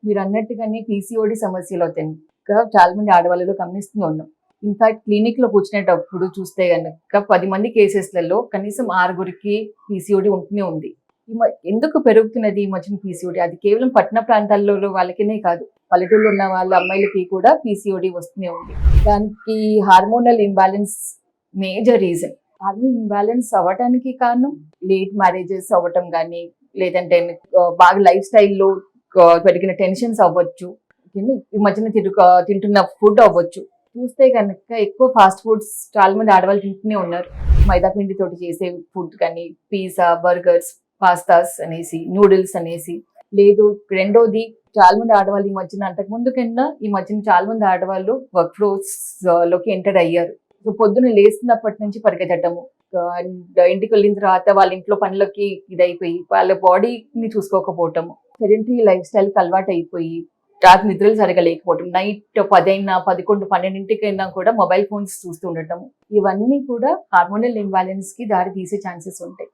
మీరు అన్నట్టుగానే పీసీఓడి సమస్యలు అవుతాయి చాలా మంది ఆడవాళ్ళలో గమనిస్తూ ఉన్నాం. ఇన్ఫాక్ట్ క్లినిక్ లో కూర్చునేటప్పుడు చూస్తే కనుక 10 మంది కేసెస్లలో కనీసం 6గురికి పీసీఓడి ఉంటూనే ఉంది. ఎందుకు పెరుగుతున్నది ఈ మధ్యన పీసీఓడి? అది కేవలం పట్టణ ప్రాంతాల్లో వాళ్ళకినే కాదు, పల్లెటూళ్ళు ఉన్న వాళ్ళ అమ్మాయిలకి కూడా పీసీఓడి వస్తూనే ఉంది. దానికి hormonal imbalance major reason. Hormonal imbalance అవ్వడానికి కారణం లేట్ మ్యారేజెస్ అవ్వటం కానీ, లేదంటే బాగా లైఫ్ స్టైల్లో పెరిగిన టెన్షన్స్ అవ్వచ్చు, ఈ మధ్యన తింటున్న ఫుడ్ అవ్వచ్చు. చూస్తే కనుక ఎక్కువ ఫాస్ట్ ఫుడ్స్ చాలా మంది ఆడవాళ్ళు తింటూనే ఉన్నారు. మైదా పిండితోటి చేసే ఫుడ్ కానీ, పిజ్జా, బర్గర్స్, పాస్తాస్ అనేసి, నూడిల్స్ అనేసి. లేదు, రెండోది చాలా మంది ఆడవాళ్ళు ఈ మధ్యన, అంతకు ముందు కన్నా ఈ మధ్యన చాలా మంది ఆడవాళ్ళు వర్క్ ఫోర్స్ లోకి ఎంటర్ అయ్యారు. సో పొద్దున్న లేస్తున్నప్పటి నుంచి పరిగెత్తటము, ఇంటికి వెళ్ళిన తర్వాత వాళ్ళ ఇంట్లో పనులకి ఇదైపోయి వాళ్ళ బాడీని చూసుకోకపోవటము, సెడెంటరీ లైఫ్ స్టైల్కి అలవాటు అయిపోయి రాత్రి నిద్రలు సరిగా లేకపోవటం, నైట్ 10 అయినా 11, 12 కూడా మొబైల్ ఫోన్స్ చూస్తూ ఉండటం, ఇవన్నీ కూడా హార్మోనల్ ఇంబ్యాలెన్స్ కి దారి తీసే ఛాన్సెస్ ఉంటాయి.